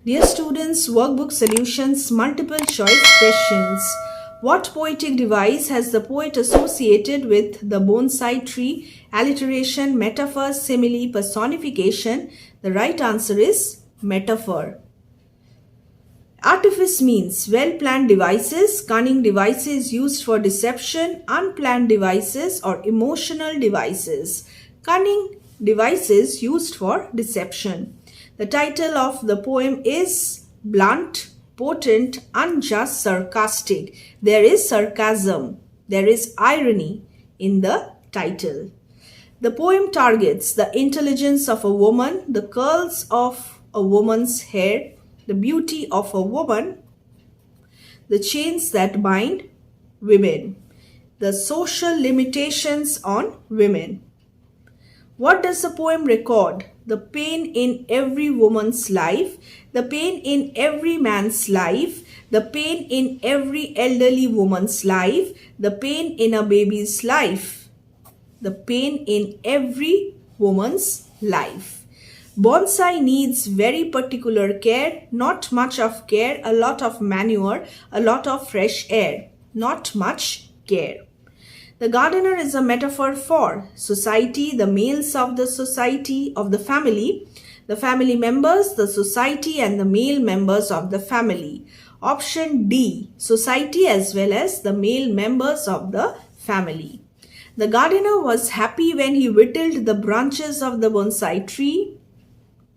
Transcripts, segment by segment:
Dear students, workbook solutions, multiple choice questions. What poetic device has the poet associated with the bonsai tree? Alliteration, metaphor, simile, personification. The right answer is metaphor. Artifice means well-planned devices, cunning devices used for deception, unplanned devices or emotional devices. Cunning devices used for deception. The title of the poem is Blunt, Potent, Unjust, Sarcastic. There is sarcasm, there is irony in the title. The poem targets the intelligence of a woman, the curls of a woman's hair, the beauty of a woman, the chains that bind women, the social limitations on women. What does the poem record? The pain in every woman's life, the pain in every man's life, the pain in every elderly woman's life, the pain in a baby's life, the pain in every woman's life. Bonsai needs very particular care, not much of care, a lot of manure, a lot of fresh air, not much care. The gardener is a metaphor for society, the males of the society, of the family members, the society and the male members of the family. Option D, society as well as the male members of the family. The gardener was happy when he whittled the branches of the bonsai tree,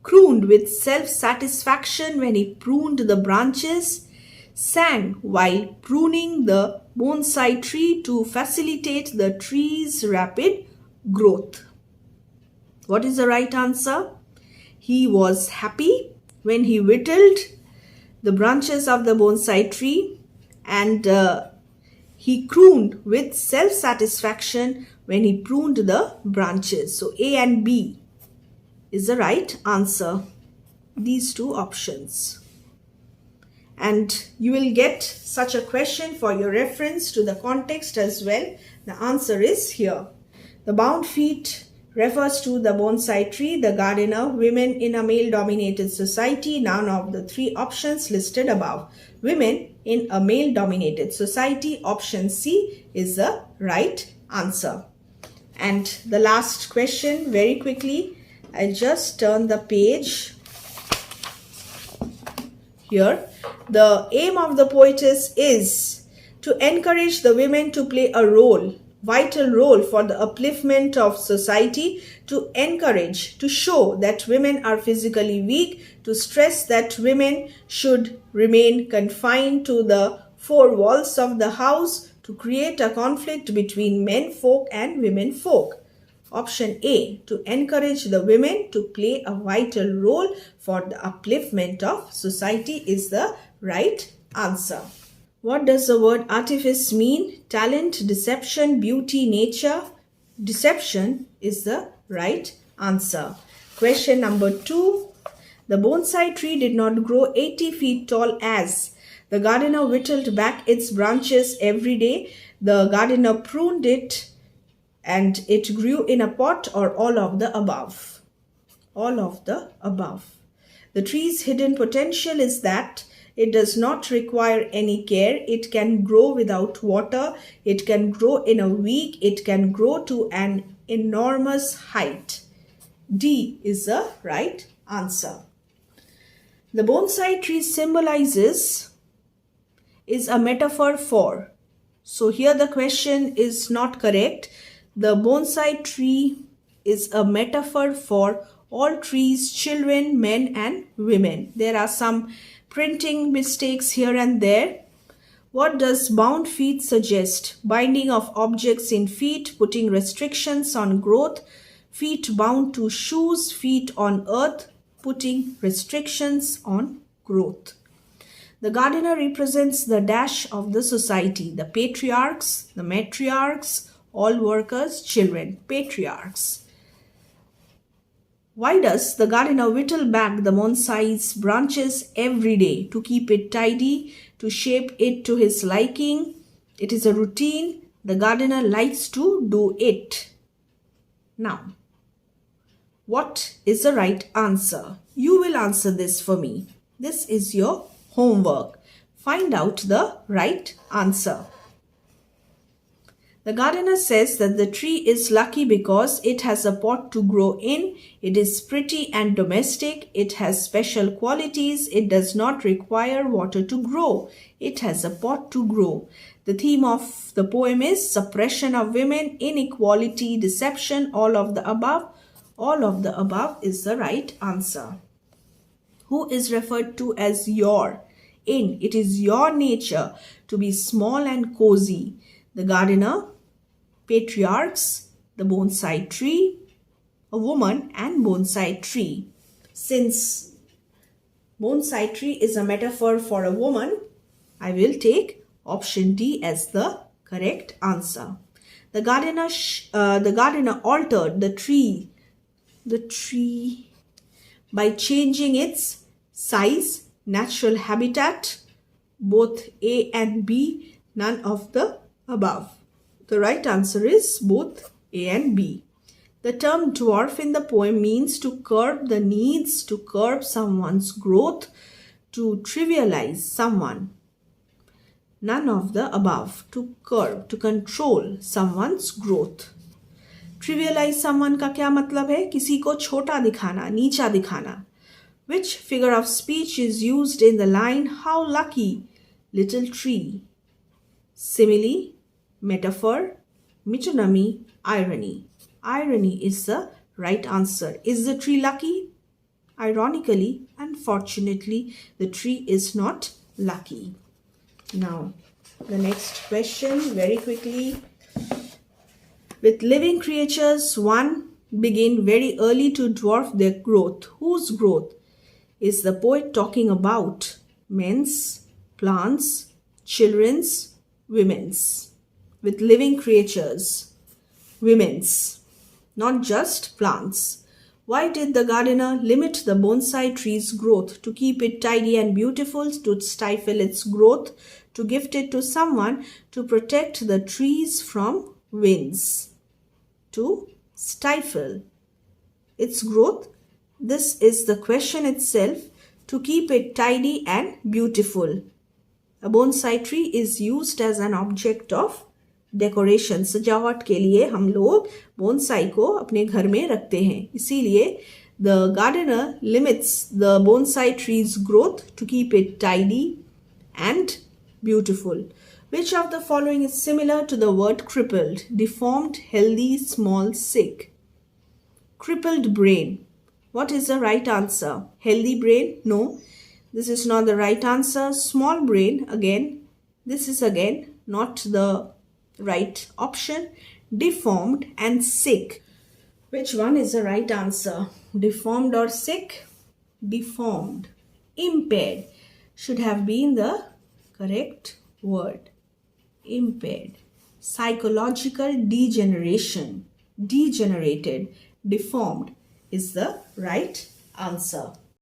crooned with self-satisfaction when he pruned the branches, sang while pruning the bonsai tree to facilitate the tree's rapid growth. What is the right answer? He was happy when he whittled the branches of the bonsai tree and he crooned with self-satisfaction when he pruned the branches. So A and B is the right answer. These two options. And you will get such a question for your reference to the context as well. The answer is here. The bound feet refers to the bonsai tree, the gardener, women in a male-dominated society. None of the three options listed above. Women in a male-dominated society. Option C is the right answer. And the last question, very quickly, I just turn the page here. The aim of the poetess is to encourage the women to play a role, vital role for the upliftment of society, to encourage, to show that women are physically weak, to stress that women should remain confined to the four walls of the house, to create a conflict between men folk and women folk. Option A, to encourage the women to play a vital role for the upliftment of society is the right answer. What does the word artifice mean? Talent, deception, beauty, nature. Deception is the right answer. Question number 2. The bonsai tree did not grow 80 feet tall as the gardener whittled back its branches every day. The gardener pruned it and it grew in a pot, or all of the above. All of the above. The tree's hidden potential is that it does not require any care. It can grow without water. It can grow in a week. It can grow to an enormous height. D is the right answer. The bonsai tree symbolizes is a metaphor for. So here the question is not correct. The bonsai tree is a metaphor for all trees, children, men and women. There are some printing mistakes here and there. What does bound feet suggest? Binding of objects in feet, putting restrictions on growth, feet bound to shoes, feet on earth, putting restrictions on growth. The gardener represents the dash of the society, the patriarchs, the matriarchs, all workers, children, patriarchs. Why does the gardener whittle back the bonsai's branches every day? To keep it tidy, to shape it to his liking. It is a routine. The gardener likes to do it. Now, what is the right answer? You will answer this for me. This is your homework. Find out the right answer. The gardener says that the tree is lucky because it has a pot to grow in, it is pretty and domestic, it has special qualities, it does not require water to grow, it has a pot to grow. The theme of the poem is suppression of women, inequality, deception, all of the above. All of the above is the right answer. Who is referred to as your? In. It is your nature to be small and cozy. The gardener, patriarchs, the bonsai tree, a woman and bonsai tree. Since bonsai tree is a metaphor for a woman, I will take option D as the correct answer. The gardener altered the tree by changing its size, natural habitat, both A and B, none of the above. The right answer is both A and B. The term dwarf in the poem means to curb the needs, to curb someone's growth, to trivialize someone. None of the above. To curb, to control someone's growth. Trivialize someone का क्या मतलब है? किसी को छोटा दिखाना, नीचा दिखाना. Which figure of speech is used in the line, how lucky, little tree? Simile, metaphor, metonymy, irony. Irony is the right answer. Is the tree lucky? Ironically, unfortunately, the tree is not lucky. Now, the next question, very quickly. With living creatures, one begin very early to dwarf their growth. Whose growth? Is the poet talking about? Men's, plants, children's, women's. With living creatures, women's, not just plants. Why did the gardener limit the bonsai tree's growth? To keep it tidy and beautiful, to stifle its growth, to gift it to someone, to protect the trees from winds, to stifle its growth. This is the question itself, to keep it tidy and beautiful. A bonsai tree is used as an object of decoration, सजावट के लिए हम लोग bonsai को अपने घर में रखते हैं. इसीलिए the gardener limits the bonsai trees growth to keep it tidy and beautiful. Which of the following is similar to the word crippled? Deformed, healthy, small, sick. Crippled brain. What is the right answer? Healthy brain? No. This is not the right answer. Small brain, again. This is again not the right option. Deformed and sick. Which one is the right answer? Deformed or sick? Deformed. Impaired should have been the correct word. Impaired. Psychological degeneration. Degenerated. Deformed is the right answer.